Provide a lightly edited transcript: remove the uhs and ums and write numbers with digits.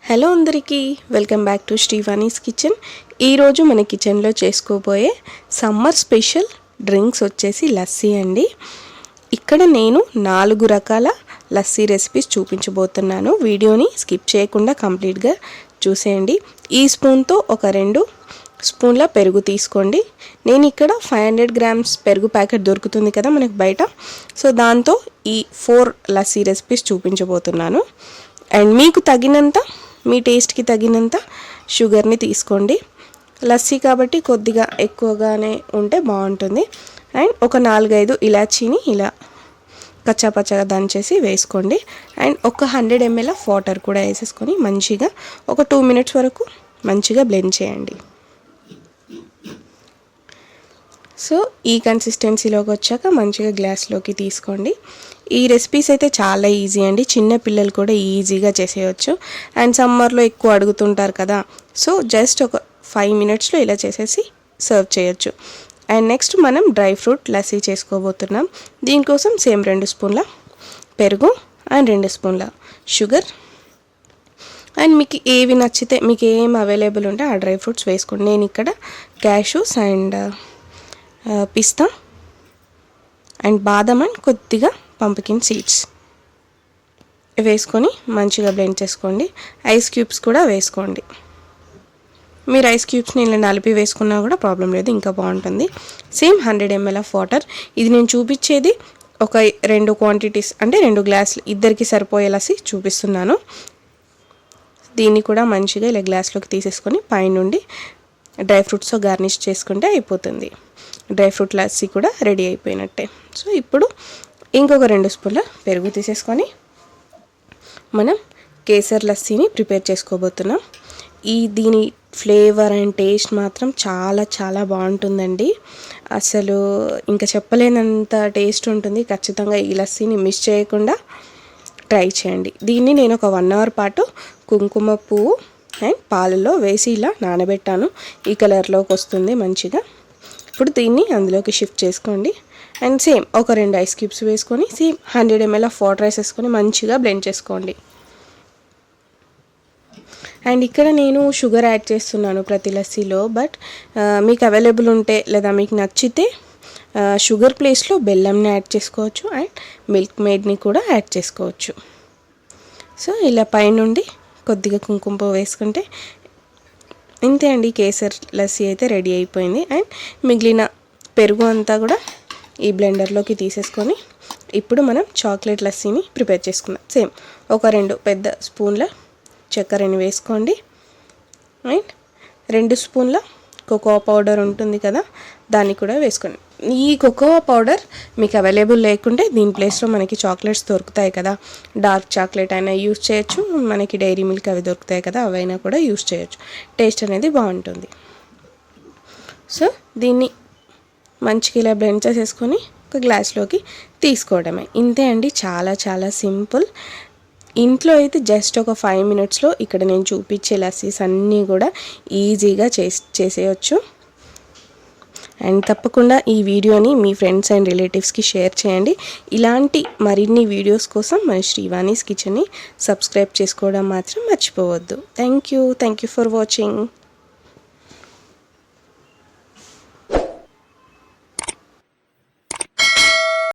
Hello అందరికీ welcome back to శ్రీవాణీస్ kitchen. ఈరోజు మన కిచెన్లో చేసుకోబోయే సమ్మర్ స్పెషల్ డ్రింక్స్ వచ్చేసి లస్సీ అండి. ఇక్కడ నేను 4 రకాల లస్సీ రెసిపీస్ చూపించబోతున్నాను. వీడియోని స్కిప్ చేయకుండా కంప్లీట్గా చూసేయండి. ఈ స్పూన్తో ఒక 2 స్పూన్ల పెరుగు తీసుకోండి. నేను ఇక్కడ 500 గ్రామ్స్ పెరుగు ప్యాకెట్ దొరుకుతుంది కదా మనకు బయట. సో దాంతో ఈ 4 లస్సీ రెసిపీస్ చూపించబోతున్నాను. అండ్ మీకు తగినంత, మీ టేస్ట్కి తగినంత షుగర్ని తీసుకోండి. లస్సీ కాబట్టి కొద్దిగా ఎక్కువగానే ఉంటే బాగుంటుంది. అండ్ ఒక 4-5 ఇలాచీని ఇలా కచ్చాపచ్చగా దంచేసి వేసుకోండి. అండ్ ఒక 100 ml ఆఫ్ వాటర్ కూడా వేసేసుకొని మంచిగా ఒక 2 minutes వరకు మంచిగా బ్లెండ్ చేయండి. సో ఈ కన్సిస్టెన్సీలోకి వచ్చాక మంచిగా గ్లాస్లోకి తీసుకోండి. ఈ రెసిపీస్ అయితే చాలా ఈజీ అండి, చిన్న పిల్లలు కూడా ఈజీగా చేసేయచ్చు. అండ్ సమ్మర్లో ఎక్కువ అడుగుతుంటారు కదా, సో జస్ట్ ఒక 5 minutesలో ఇలా చేసేసి సర్వ్ చేయొచ్చు. అండ్ నెక్స్ట్ మనం డ్రై ఫ్రూట్ లస్సీ చేసుకోబోతున్నాం. దీనికోసం సేమ్ 2 స్పూన్ల పెరుగు అండ్ 2 స్పూన్ల షుగర్. అండ్ మీకు ఏవి నచ్చితే, మీకు ఏం అవైలబుల్ ఉంటే ఆ డ్రై ఫ్రూట్స్ వేసుకోండి. నేను ఇక్కడ క్యాషూస్ అండ్ పిస్తా అండ్ బాదం అండ్ కొద్దిగా పంప్కిన్ సీడ్స్ వేసుకొని మంచిగా బ్లెండ్ చేసుకోండి. ఐస్ క్యూబ్స్ కూడా వేసుకోండి. మీరు ఐస్ క్యూబ్స్ని ఇలా నలిపి వేసుకున్నా కూడా ప్రాబ్లం లేదు, ఇంకా బాగుంటుంది. Same 100 ml of water. ఇది నేను చూపించేది ఒక 2 క్వాంటిటీస్, అంటే 2 గ్లాసులు ఇద్దరికి సరిపోయేలాసి చూపిస్తున్నాను. దీన్ని కూడా మంచిగా ఇలా గ్లాస్లోకి తీసేసుకొని పైనుండి డ్రై ఫ్రూట్స్తో గార్నిష్ చేసుకుంటే అయిపోతుంది. డ్రై ఫ్రూట్ లస్సీ కూడా రెడీ అయిపోయినట్టే. సో ఇప్పుడు ఇంకొక 2 స్పూన్ల పెరుగు తీసేసుకొని మనం కేసర్ లస్సీని ప్రిపేర్ చేసుకోబోతున్నాం. దీని ఫ్లేవర్ అండ్ టేస్ట్ మాత్రం చాలా చాలా బాగుంటుందండి. అసలు ఇంకా చెప్పలేనంత టేస్ట్ ఉంటుంది. ఖచ్చితంగా ఈ లస్సీని మిస్ చేయకుండా ట్రై చేయండి. దీన్ని నేను ఒక 1 hour పాటు కుంకుమ పువ్వు అండ్ పాలలో వేసి ఇలా నానబెట్టాను. ఈ కలర్లోకి వస్తుంది మంచిగా. ఇప్పుడు దీన్ని అందులోకి షిఫ్ట్ చేసుకోండి. అండ్ సేమ్ ఒక 2 ఐస్ క్యూబ్స్ వేసుకొని సేమ్ 100 ml ఆఫ్ వాటర్ వేసేసుకొని మంచిగా బ్లెండ్ చేసుకోండి. అండ్ ఇక్కడ నేను షుగర్ యాడ్ చేస్తున్నాను ప్రతి లస్సీలో, బట్ మీకు అవైలబుల్ ఉంటే లేదా మీకు నచ్చితే షుగర్ ప్లేస్లో బెల్లంని యాడ్ చేసుకోవచ్చు అండ్ మిల్క్ మేడ్ని కూడా యాడ్ చేసుకోవచ్చు. సో ఇలా పైనుండి కొద్దిగా కుంకుమ పువ్వు వేసుకుంటే ఇంతే అండి, కేసర్ లస్సీ అయితే రెడీ అయిపోయింది. అండ్ మిగిలిన పెరుగు అంతా కూడా ఈ బ్లెండర్లోకి తీసేసుకొని ఇప్పుడు మనం చాక్లెట్ లస్సీని ప్రిపేర్ చేసుకుందాం. సేమ్ ఒక 2 పెద్ద స్పూన్ల చక్కెరని వేసుకోండి. అండ్ 2 స్పూన్ల కోకో పౌడర్ ఉంటుంది కదా, దాన్ని కూడా వేసుకోండి. ఈ కోకో పౌడర్ మీకు అవైలబుల్ లేకుంటే దీని ప్లేస్లో మనకి చాక్లెట్స్ దొరుకుతాయి కదా, డార్క్ చాక్లెట్ అయినా యూస్ చేయొచ్చు, మనకి డైరీ మిల్క్ అవి దొరుకుతాయి కదా, అవైనా కూడా యూస్ చేయొచ్చు. టేస్ట్ అనేది బాగుంటుంది. సో దీన్ని మంచిగా ఇలా బ్లెండ్ చేసేసుకొని ఒక గ్లాస్లోకి తీసుకోవడమే. ఇంతే అండి, చాలా చాలా సింపుల్. ఇంట్లో అయితే జస్ట్ ఒక 5 minutesలో ఇక్కడ నేను చూపించే లస్సీస్ అన్నీ కూడా ఈజీగా చేసేయచ్చు. అండ్ తప్పకుండా ఈ వీడియోని మీ ఫ్రెండ్స్ అండ్ రిలేటివ్స్కి షేర్ చేయండి. ఇలాంటి మరిన్ని వీడియోస్ కోసం మన శ్రీవాణీస్ కిచెన్ని సబ్స్క్రైబ్ చేసుకోవడం మాత్రం మర్చిపోవద్దు. Thank you for watching.